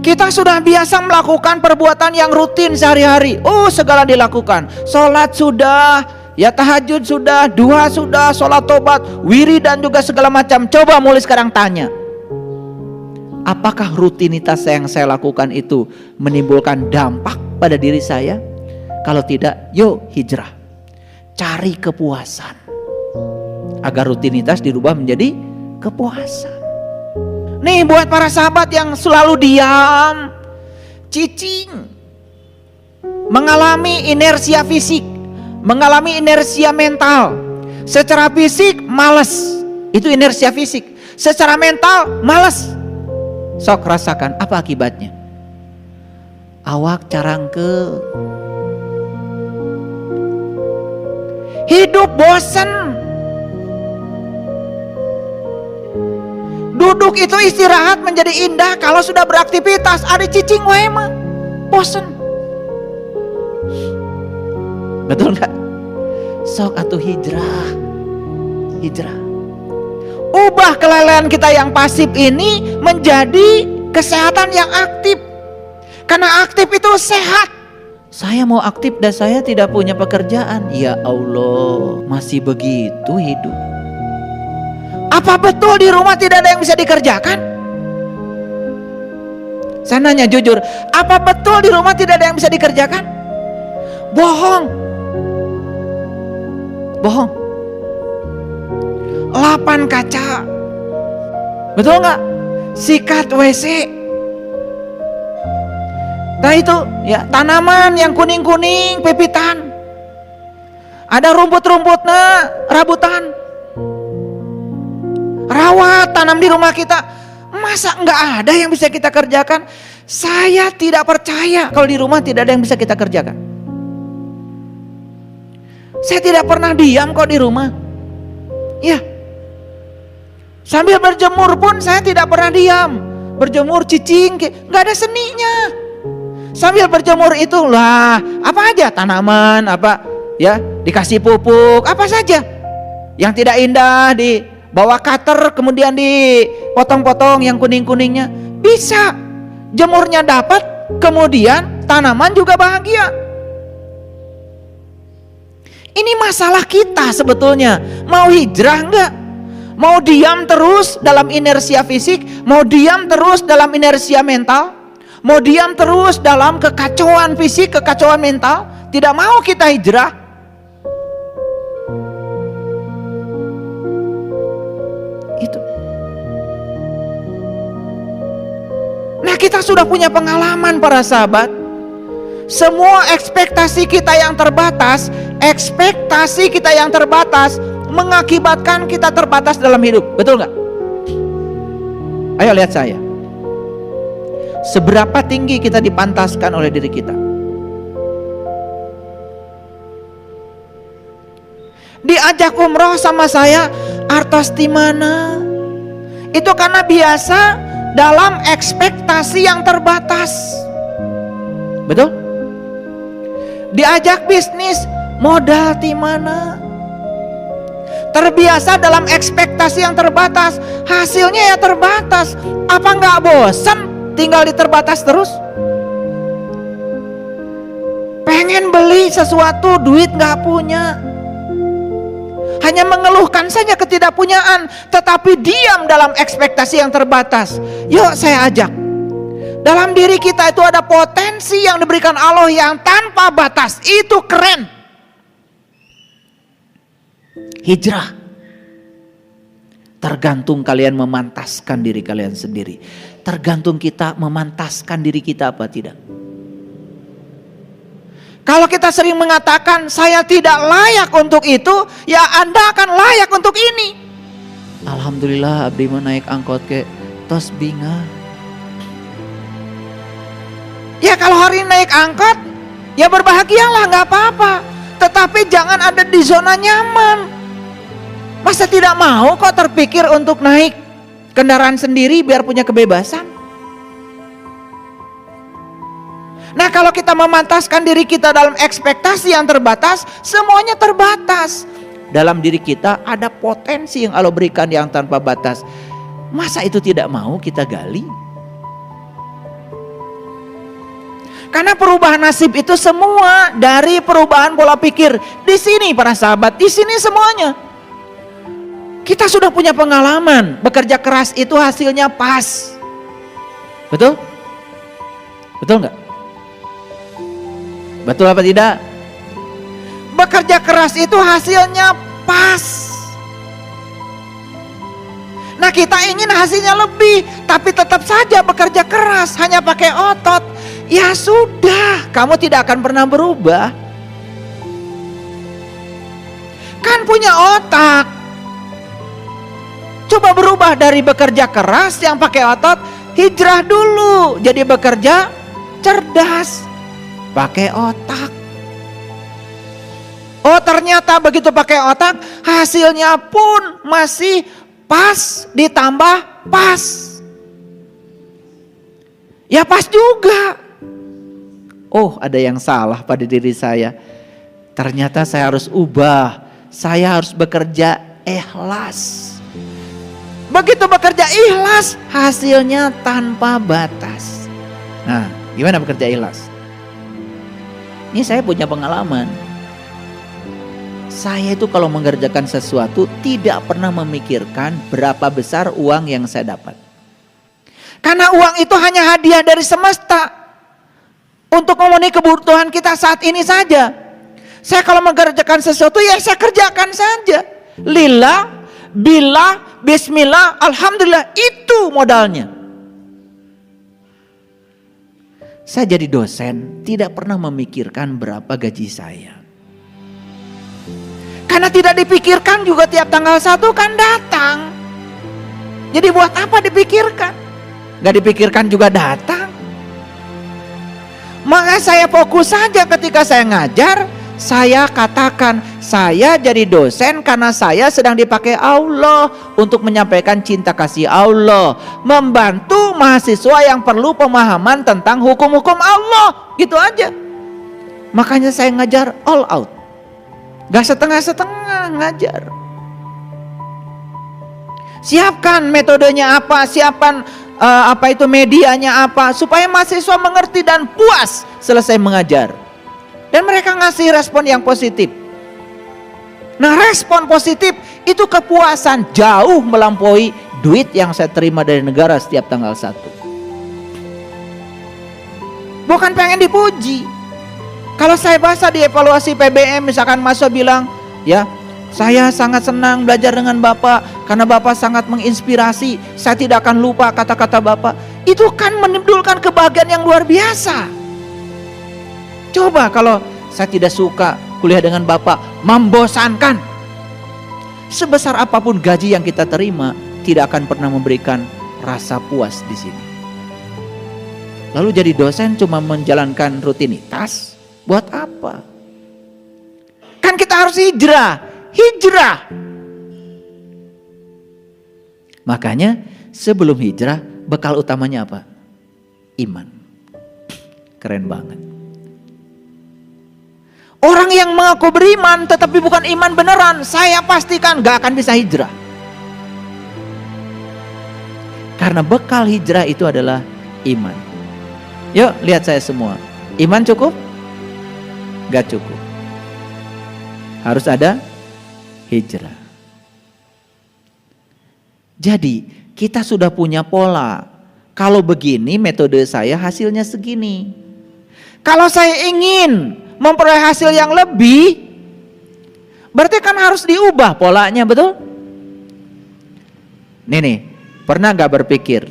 Kita sudah biasa melakukan perbuatan yang rutin sehari-hari. Segala dilakukan. Sholat sudah, ya tahajud sudah, duha sudah, sholat tobat, wiri dan juga segala macam. Coba mulai sekarang tanya, apakah rutinitas yang saya lakukan itu menimbulkan dampak pada diri saya? Kalau tidak, yuk hijrah. Cari kepuasan agar rutinitas dirubah menjadi kepuasan. Nih buat para sahabat yang selalu diam, cicing, mengalami inersia fisik, mengalami inersia mental. Secara fisik malas, itu inersia fisik. Secara mental malas. Sok rasakan apa akibatnya? Awak carangke, hidup bosan. Duduk itu istirahat menjadi indah kalau sudah beraktivitas. Ada cicing wae mah bosen. Betul nggak? Sok atuh hijrah. Ubah kelelahan kita yang pasif ini menjadi kesehatan yang aktif. Karena aktif itu sehat. Saya mau aktif dan saya tidak punya pekerjaan. Ya Allah, masih begitu hidup. Apa betul di rumah tidak ada yang bisa dikerjakan? Saya nanya jujur, apa betul di rumah tidak ada yang bisa dikerjakan? Bohong. 8 kaca, betul nggak? Sikat WC. Nah itu ya, tanaman yang kuning-kuning, pepitan. Ada rumput-rumputnya, rabutan. Rawat, tanam di rumah kita. Masa nggak ada yang bisa kita kerjakan? Saya tidak percaya kalau di rumah tidak ada yang bisa kita kerjakan. Saya tidak pernah diam kok di rumah. Ya, sambil berjemur pun saya tidak pernah diam. Berjemur cicing, nggak ada seninya. Sambil berjemur itu lah, apa aja tanaman, apa ya, dikasih pupuk, apa saja yang tidak indah dibawa cutter kemudian dipotong-potong yang kuning-kuningnya. Bisa, jemurnya dapat, kemudian tanaman juga bahagia. Ini masalah kita sebetulnya. Mau hijrah enggak? Mau diam terus dalam inersia fisik? Mau diam terus dalam inersia mental? Mau diam terus dalam kekacauan fisik, kekacauan mental? Tidak mau kita hijrah. Itu. Nah, kita sudah punya pengalaman para sahabat. Semua ekspektasi kita yang terbatas mengakibatkan kita terbatas dalam hidup. Betul nggak? Ayo lihat saya. Seberapa tinggi kita dipantaskan oleh diri kita? Diajak umroh sama saya, artos di mana? Itu karena biasa dalam ekspektasi yang terbatas. Betul? Diajak bisnis, modal di mana? Terbiasa dalam ekspektasi yang terbatas, hasilnya ya terbatas. Apa nggak bosan tinggal di terbatas terus? Pengen beli sesuatu, duit nggak punya. Hanya mengeluhkan saja ketidakpunyaan, tetapi diam dalam ekspektasi yang terbatas. Yuk saya ajak. Dalam diri kita itu ada potensi yang diberikan Allah yang tanpa batas. Itu keren. Hijrah. Tergantung kalian memantaskan diri kalian sendiri. Tergantung kita memantaskan diri kita apa tidak. Kalau kita sering mengatakan saya tidak layak untuk itu, ya Anda akan layak untuk ini. Alhamdulillah abdi mah naik angkot ke tos binga. Ya kalau hari ini naik angkot, ya berbahagialah, nggak apa-apa. Tetapi jangan ada di zona nyaman. Masa tidak mau kok terpikir untuk naik kendaraan sendiri biar punya kebebasan? Nah kalau kita memantaskan diri kita dalam ekspektasi yang terbatas, semuanya terbatas. Dalam diri kita ada potensi yang Allah berikan yang tanpa batas. Masa itu tidak mau kita gali? Karena perubahan nasib itu semua dari perubahan pola pikir. Di sini para sahabat, di sini semuanya. Kita sudah punya pengalaman, bekerja keras itu hasilnya pas. Betul? Betul nggak? Betul apa tidak? Bekerja keras itu hasilnya pas. Nah, kita ingin hasilnya lebih, tapi tetap saja bekerja keras, hanya pakai otot. Ya sudah, kamu tidak akan pernah berubah. Kan punya otak. Coba berubah dari bekerja keras yang pakai otot, hijrah dulu. Jadi bekerja cerdas, pakai otak. Oh, ternyata begitu pakai otak, hasilnya pun masih pas ditambah pas. Ya pas juga. Oh, ada yang salah pada diri saya. Ternyata saya harus ubah. Saya harus bekerja ikhlas. Begitu bekerja ikhlas, hasilnya tanpa batas. Nah, gimana bekerja ikhlas? Ini saya punya pengalaman. Saya itu kalau mengerjakan sesuatu tidak pernah memikirkan berapa besar uang yang saya dapat. Karena uang itu hanya hadiah dari semesta. Untuk memenuhi kebutuhan kita saat ini saja. Saya kalau mengerjakan sesuatu ya saya kerjakan saja. Lillah, billah, bismillah, alhamdulillah, itu modalnya. Saya jadi dosen tidak pernah memikirkan berapa gaji saya. Karena tidak dipikirkan juga tiap tanggal 1 kan datang. Jadi buat apa dipikirkan? Gak dipikirkan juga datang. Maka saya fokus saja ketika saya ngajar. Saya katakan saya jadi dosen karena saya sedang dipakai Allah untuk menyampaikan cinta kasih Allah, membantu mahasiswa yang perlu pemahaman tentang hukum-hukum Allah. Gitu aja. Makanya saya ngajar all out. Gak setengah-setengah ngajar. Siapkan metodenya apa, siapkan medianya apa, supaya mahasiswa mengerti dan puas selesai mengajar. Dan mereka ngasih respon yang positif. Nah, respon positif itu kepuasan jauh melampaui duit yang saya terima dari negara setiap tanggal 1. Bukan pengen dipuji. Kalau saya baca di evaluasi PBM, misalkan mahasiswa bilang, ya, saya sangat senang belajar dengan Bapak karena Bapak sangat menginspirasi. Saya tidak akan lupa kata-kata Bapak. Itu kan menimbulkan kebahagiaan yang luar biasa. Coba kalau saya tidak suka kuliah dengan Bapak, membosankan. Sebesar apapun gaji yang kita terima, tidak akan pernah memberikan rasa puas di sini. Lalu jadi dosen cuma menjalankan rutinitas. Buat apa? Kan kita harus hijrah. Makanya sebelum hijrah bekal utamanya apa? Iman. Keren banget. Orang yang mengaku beriman tetapi bukan iman beneran, saya pastikan gak akan bisa hijrah. Karena bekal hijrah itu adalah iman. Yuk lihat saya semua. Iman cukup? Gak cukup. Harus ada hijrah. Jadi kita sudah punya pola. Kalau begini metode saya hasilnya segini. Kalau saya ingin memperoleh hasil yang lebih, berarti kan harus diubah polanya, betul? Nih, pernah gak berpikir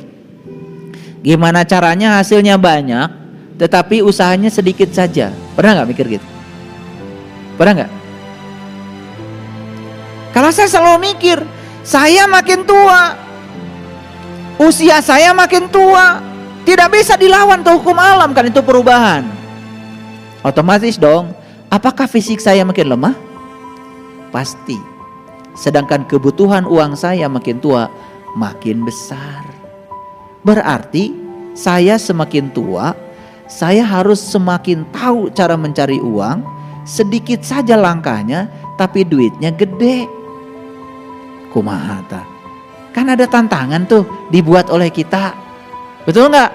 gimana caranya hasilnya banyak tetapi usahanya sedikit saja? Pernah gak mikir gitu? Pernah gak? Kalau saya selalu mikir, saya makin tua, usia saya makin tua, tidak bisa dilawan tuh hukum alam, kan itu perubahan. Otomatis dong, apakah fisik saya makin lemah? Pasti. Sedangkan kebutuhan uang saya makin tua, makin besar. Berarti saya semakin tua, saya harus semakin tahu cara mencari uang. Sedikit saja langkahnya, tapi duitnya gede. Kumaha ta? Kan ada tantangan tuh dibuat oleh kita. Betul nggak?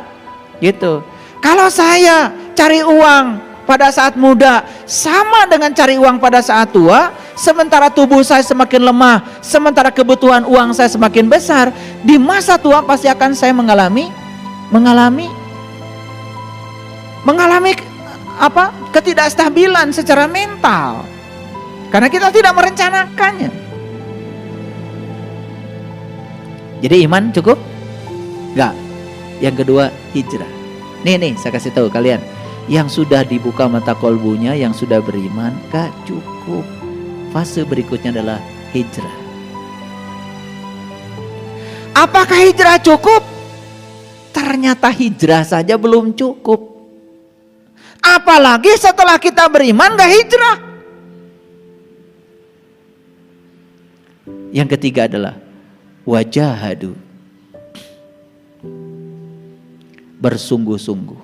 Gitu. Kalau saya cari uang pada saat muda sama dengan cari uang pada saat tua, sementara tubuh saya semakin lemah, sementara kebutuhan uang saya semakin besar, di masa tua pasti akan saya mengalami apa? Ketidakstabilan secara mental. Karena kita tidak merencanakannya. Jadi iman cukup? Enggak. Yang kedua, hijrah. Nih saya kasih tahu kalian, yang sudah dibuka mata kolbunya, yang sudah beriman, gak cukup. Fase berikutnya adalah hijrah. Apakah hijrah cukup? Ternyata hijrah saja belum cukup. Apalagi setelah kita beriman gak hijrah. Yang ketiga adalah wajahadu, bersungguh-sungguh.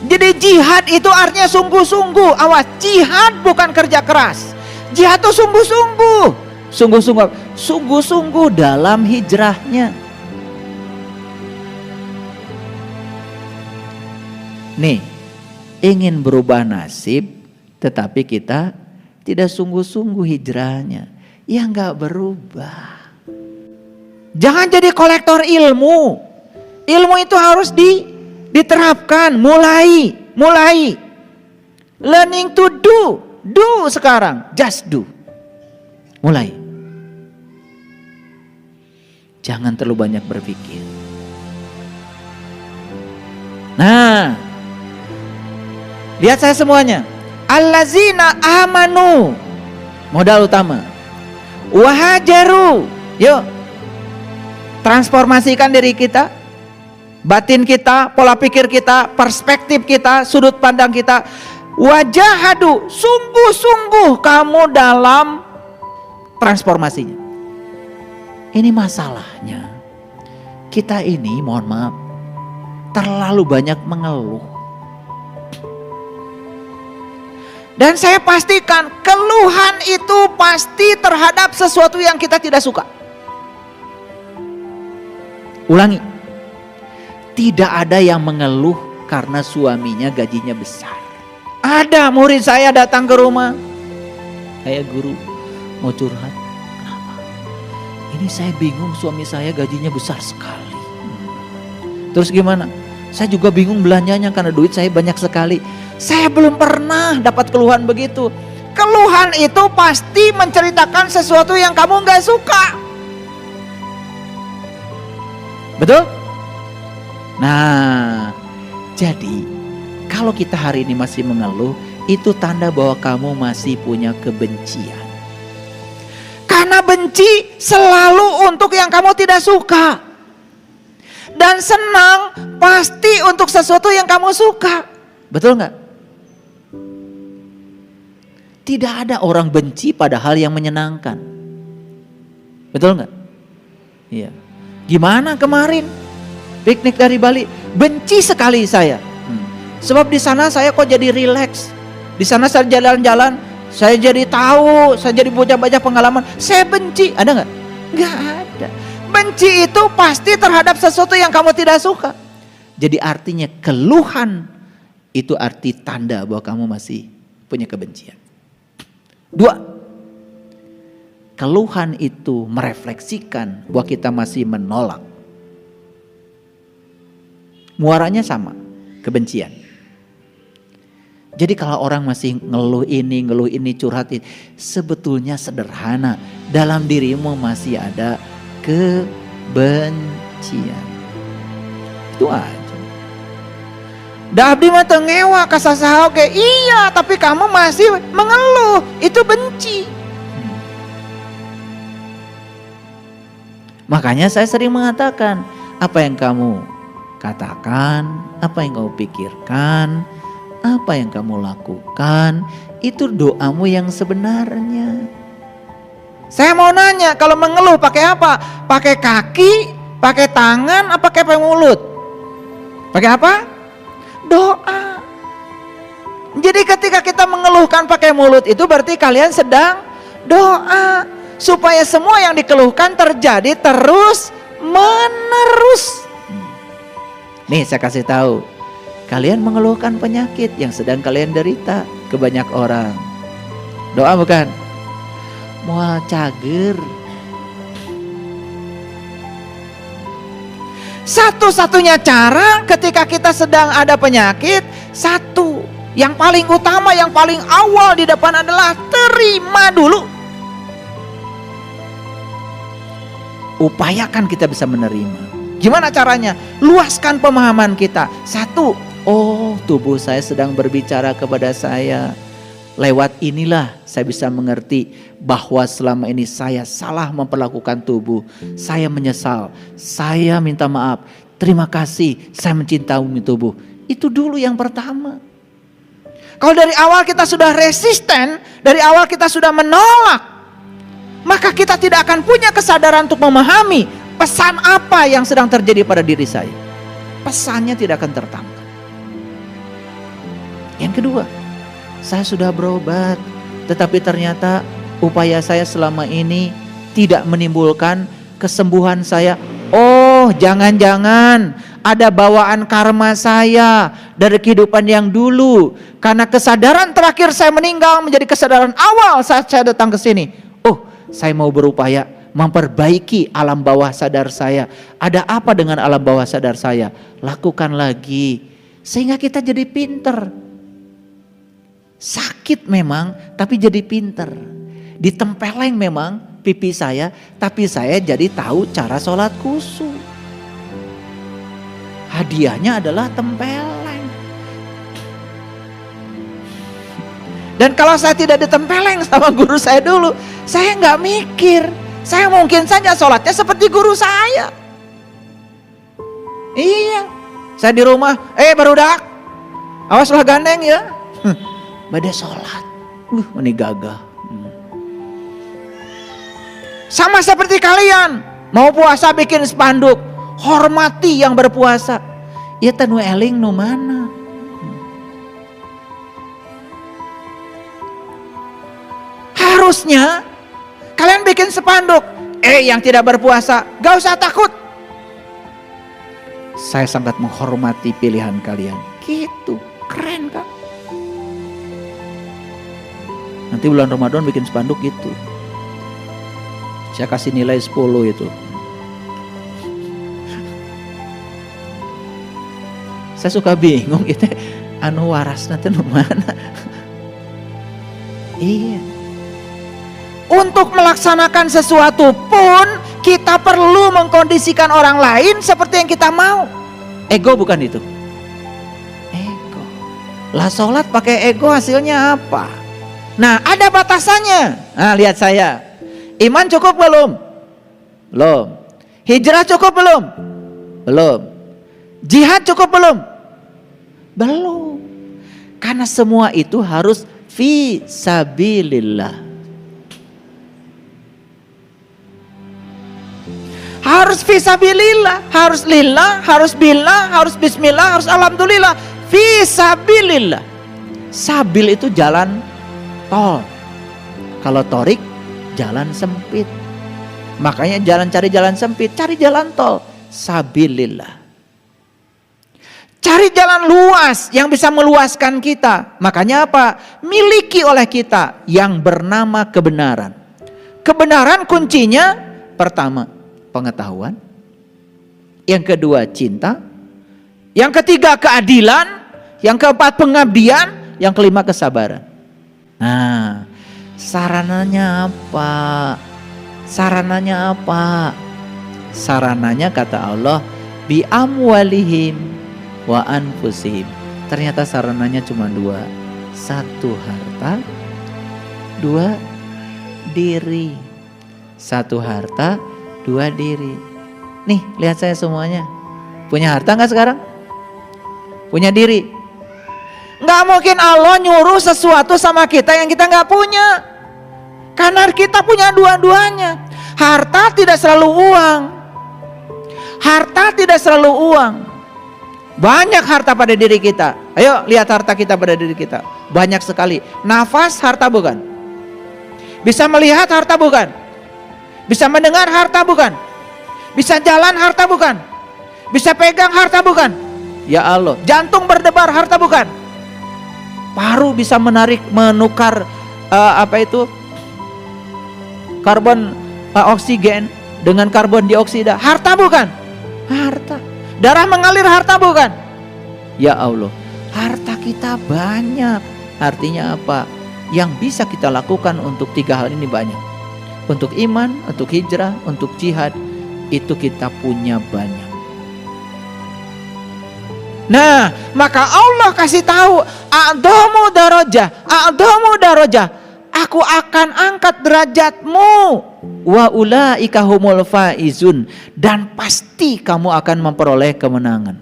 Jadi jihad itu artinya sungguh-sungguh. Awas, jihad bukan kerja keras. Jihad itu sungguh-sungguh. Sungguh-sungguh dalam hijrahnya. Nih, ingin berubah nasib tetapi kita tidak sungguh-sungguh hijrahnya, ya nggak berubah. Jangan jadi kolektor ilmu. Ilmu itu harus diterapkan, mulai. Learning to do sekarang, just do. Mulai. Jangan terlalu banyak berpikir. Nah, lihat saya semuanya. Allazina amanu, modal utama. Wahajaru, yuk transformasikan diri kita, batin kita, pola pikir kita, perspektif kita, sudut pandang kita. Wajahadu, sungguh-sungguh kamu dalam transformasinya. Ini masalahnya, kita ini mohon maaf terlalu banyak mengeluh. Dan saya pastikan keluhan itu pasti terhadap sesuatu yang kita tidak suka. Ulangi, tidak ada yang mengeluh karena suaminya gajinya besar. Ada murid saya datang ke rumah, saya guru mau curhat. Kenapa? Ini saya bingung, suami saya gajinya besar sekali. Terus gimana? Saya juga bingung belanjanya karena duit saya banyak sekali. Saya belum pernah dapat keluhan begitu. Keluhan itu pasti menceritakan sesuatu yang kamu gak suka. Betul? Nah, jadi kalau kita hari ini masih mengeluh, itu tanda bahwa kamu masih punya kebencian. Karena benci selalu untuk yang kamu tidak suka. Dan senang pasti untuk sesuatu yang kamu suka. Betul gak? Tidak ada orang benci pada hal yang menyenangkan. Betul nggak? Iya. Gimana kemarin piknik dari Bali? Benci sekali saya. Sebab di sana saya kok jadi rileks. Di sana saya jalan-jalan, saya jadi tahu, saya jadi punya banyak pengalaman. Saya benci, ada nggak? Nggak ada. Benci itu pasti terhadap sesuatu yang kamu tidak suka. Jadi artinya keluhan itu arti tanda bahwa kamu masih punya kebencian. 2, keluhan itu merefleksikan bahwa kita masih menolak. Muaranya sama, kebencian. Jadi kalau orang masih ngeluh ini, curhat ini, sebetulnya sederhana. Dalam dirimu masih ada kebencian. Itu aja. Da abdi mah teu ngewa ka sasaha oge. Iya, tapi kamu masih mengeluh. Itu benci. Makanya saya sering mengatakan, apa yang kamu katakan, apa yang kamu pikirkan, apa yang kamu lakukan, itu doamu yang sebenarnya. Saya mau nanya, kalau mengeluh pakai apa? Pakai kaki, pakai tangan, apa pakai mulut? Pakai apa? Doa. Jadi ketika kita mengeluhkan pakai mulut itu berarti kalian sedang doa supaya semua yang dikeluhkan terjadi terus menerus. Nih saya kasih tahu, kalian mengeluhkan penyakit yang sedang kalian derita ke banyak orang. Doa bukan? Moal cager. Satu-satunya cara ketika kita sedang ada penyakit, satu, yang paling utama, yang paling awal di depan adalah terima dulu. Upayakan kita bisa menerima. Gimana caranya? Luaskan pemahaman kita. Satu, oh tubuh saya sedang berbicara kepada saya. Lewat inilah saya bisa mengerti bahwa selama ini saya salah memperlakukan tubuh. Saya menyesal, saya minta maaf. Terima kasih, saya mencintai tubuh. Itu dulu yang pertama. Kalau dari awal kita sudah resisten, dari awal kita sudah menolak, maka kita tidak akan punya kesadaran untuk memahami pesan apa yang sedang terjadi pada diri saya. Pesannya tidak akan tertangkap. Yang kedua, saya sudah berobat, tetapi ternyata upaya saya selama ini tidak menimbulkan kesembuhan saya. Oh, jangan-jangan ada bawaan karma saya dari kehidupan yang dulu. Karena kesadaran terakhir saya meninggal menjadi kesadaran awal saat saya datang ke sini. Saya mau berupaya memperbaiki alam bawah sadar saya. Ada apa dengan alam bawah sadar saya? Lakukan lagi. Sehingga kita jadi pinter. Sakit memang, tapi jadi pinter. Ditempeleng memang pipi saya, tapi saya jadi tahu cara sholat khusyuk. Hadiahnya adalah tempeleng. Dan kalau saya tidak ditempeleng sama guru saya dulu, saya nggak mikir. Saya mungkin saja sholatnya seperti guru saya. Iya. Saya di rumah, barudak, awaslah gandeng ya. Bade sholat. Ini gagah. Sama seperti kalian, mau puasa bikin spanduk, hormati yang berpuasa. Ya tanu eling nu mana? Harusnya kalian bikin spanduk, yang tidak berpuasa, gak usah takut. Saya sangat menghormati pilihan kalian. Gitu, keren kan? Nanti bulan Ramadan bikin spanduk gitu. Saya kasih nilai 10 itu. Saya suka bingung itu anu warasna teh nu mana. Iya. Untuk melaksanakan sesuatu pun kita perlu mengkondisikan orang lain seperti yang kita mau. Ego bukan itu. Ego. Lah sholat pakai ego hasilnya apa? Nah, ada batasannya. Nah, lihat saya. Iman cukup belum? Belum. Hijrah cukup belum? Belum. Jihad cukup belum? Belum. Karena semua itu harus fi sabilillah. Harus fisabilillah, harus lillah, harus billah, harus bismillah, harus alhamdulillah. Fisabilillah. Sabil itu jalan tol. Kalau torik jalan sempit. Makanya cari jalan sempit, cari jalan tol. Sabilillah. Cari jalan luas yang bisa meluaskan kita. Makanya apa? Miliki oleh kita yang bernama kebenaran. Kebenaran kuncinya pertama pengetahuan, yang kedua cinta, yang ketiga keadilan, yang keempat pengabdian, yang kelima kesabaran. Nah, sarananya apa? Sarananya apa? Sarananya kata Allah, bi amwalihim wa anfusihim. Ternyata sarananya cuma dua. Satu harta, dua diri. Satu harta, dua diri. Nih, lihat saya semuanya. Punya harta gak sekarang? Punya diri? Gak mungkin Allah nyuruh sesuatu sama kita yang kita gak punya. Karena kita punya dua-duanya. Harta tidak selalu uang. Harta tidak selalu uang. Banyak harta pada diri kita. Ayo lihat harta kita pada diri kita. Banyak sekali. Nafas harta bukan? Bisa melihat harta bukan? Bisa mendengar harta bukan? Bisa jalan harta bukan? Bisa pegang harta bukan? Ya Allah, jantung berdebar, harta bukan. Paru bisa menukar karbon oksigen dengan karbon dioksida, harta bukan? Harta. Darah mengalir, harta bukan? Ya Allah, harta kita banyak. Artinya apa? Yang bisa kita lakukan untuk 3 hal ini banyak. Untuk iman, untuk hijrah, untuk jihad, itu kita punya banyak. Nah, maka Allah kasih tahu, a'dhamu darajah, aku akan angkat derajatmu, wa ulaika humul faizun, dan pasti kamu akan memperoleh kemenangan.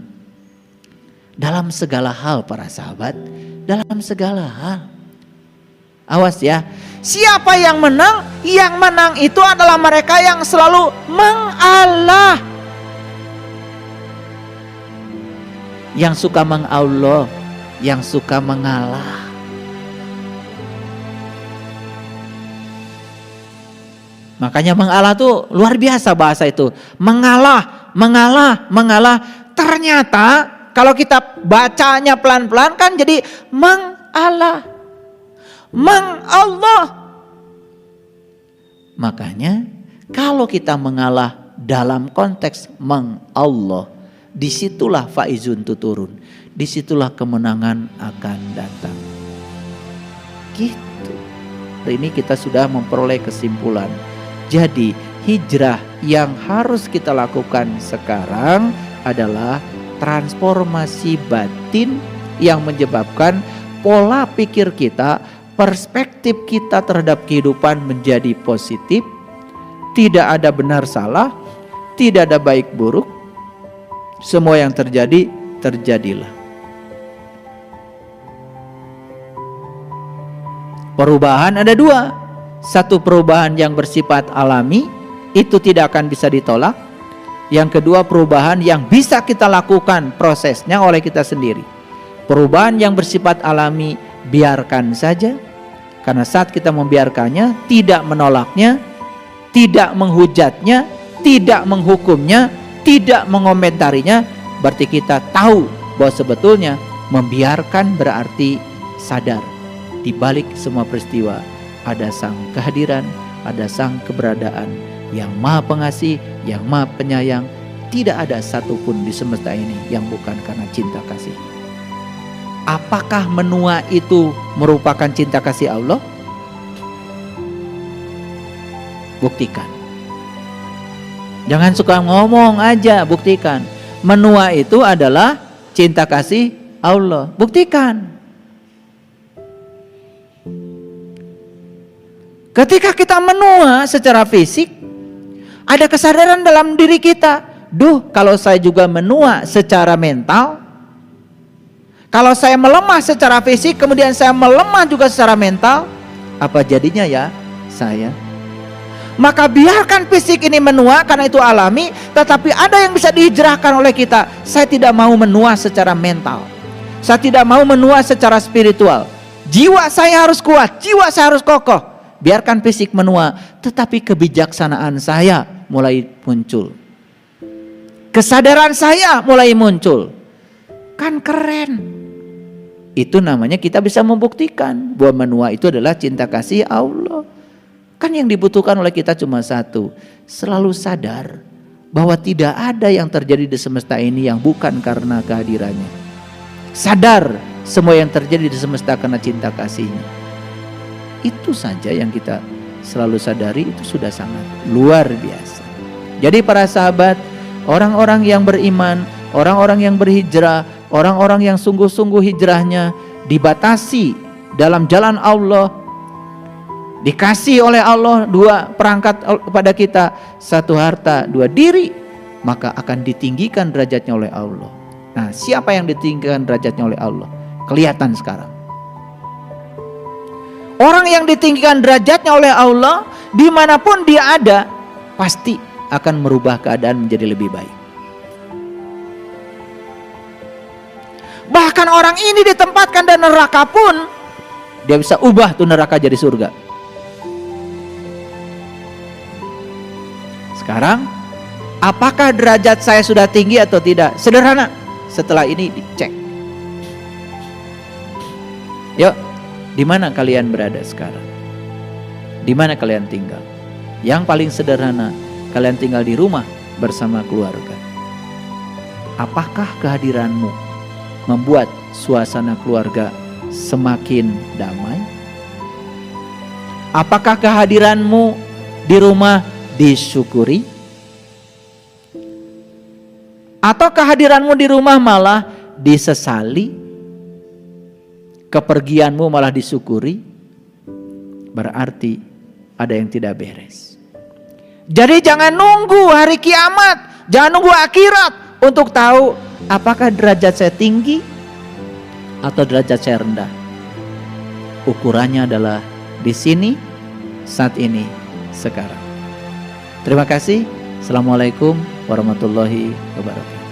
Dalam segala hal para sahabat, dalam segala hal. Awas ya, siapa yang menang? Yang menang itu adalah mereka yang selalu mengalah. Yang suka mengallah, yang suka mengalah. Makanya mengalah tuh luar biasa bahasa itu. Mengalah. Ternyata kalau kita bacanya pelan-pelan kan jadi mengalah. Makanya kalau kita mengalah dalam konteks mengallah, disitulah faizun itu turun. Disitulah kemenangan akan datang. Gitu. Hari ini kita sudah memperoleh kesimpulan. Jadi hijrah yang harus kita lakukan sekarang adalah transformasi batin yang menyebabkan pola pikir kita, perspektif kita terhadap kehidupan menjadi positif. Tidak ada benar salah, tidak ada baik buruk. Semua yang terjadi, terjadilah. Perubahan ada 2. Satu, perubahan yang bersifat alami, itu tidak akan bisa ditolak. Yang kedua, perubahan yang bisa kita lakukan prosesnya oleh kita sendiri. Perubahan yang bersifat alami, biarkan saja. Karena saat kita membiarkannya, tidak menolaknya, tidak menghujatnya, tidak menghukumnya, tidak mengomentarinya, berarti kita tahu bahwa sebetulnya membiarkan berarti sadar di balik semua peristiwa ada sang kehadiran, ada sang keberadaan yang maha pengasih, yang maha penyayang. Tidak ada satupun di semesta ini yang bukan karena cinta kasih. Apakah menua itu merupakan cinta kasih Allah? Buktikan. Jangan suka ngomong aja, buktikan. Menua itu adalah cinta kasih Allah. Buktikan. Ketika kita menua secara fisik, ada kesadaran dalam diri kita. Duh, kalau saya juga menua secara mental, kalau saya melemah secara fisik, kemudian saya melemah juga secara mental, apa jadinya ya saya? Maka biarkan fisik ini menua karena itu alami, tetapi ada yang bisa dihijrahkan oleh kita. Saya tidak mau menua secara mental. Saya tidak mau menua secara spiritual. Jiwa saya harus kuat, jiwa saya harus kokoh. Biarkan fisik menua, tetapi kebijaksanaan saya mulai muncul. Kesadaran saya mulai muncul. Kan keren. Itu namanya kita bisa membuktikan bahwa menua itu adalah cinta kasih Allah. Kan yang dibutuhkan oleh kita cuma satu, selalu sadar bahwa tidak ada yang terjadi di semesta ini yang bukan karena kehadirannya. Sadar semua yang terjadi di semesta karena cinta kasihnya. Itu saja yang kita selalu sadari, itu sudah sangat luar biasa. Jadi para sahabat, orang-orang yang beriman, orang-orang yang berhijrah, orang-orang yang sungguh-sungguh hijrahnya dibatasi dalam jalan Allah, dikasih oleh Allah 2 perangkat kepada kita, 1 harta, 2 diri, maka akan ditinggikan derajatnya oleh Allah. Nah, siapa yang ditinggikan derajatnya oleh Allah? Kelihatan sekarang. Orang yang ditinggikan derajatnya oleh Allah, dimanapun dia ada, pasti akan merubah keadaan menjadi lebih baik. Bahkan orang ini ditempatkan di neraka pun, dia bisa ubah tuh neraka jadi surga. Sekarang, apakah derajat saya sudah tinggi atau tidak? Sederhana, setelah ini dicek. Yuk, di mana kalian berada sekarang? Di mana kalian tinggal? Yang paling sederhana, kalian tinggal di rumah bersama keluarga. Apakah kehadiranmu membuat suasana keluarga semakin damai? Apakah kehadiranmu di rumah disyukuri? Atau kehadiranmu di rumah malah disesali? Kepergianmu malah disyukuri? Berarti ada yang tidak beres. Jadi jangan nunggu hari kiamat, jangan nunggu akhirat untuk tahu apakah derajat saya tinggi atau derajat saya rendah. Ukurannya adalah di sini, saat ini, sekarang. Terima kasih. Assalamualaikum warahmatullahi wabarakatuh.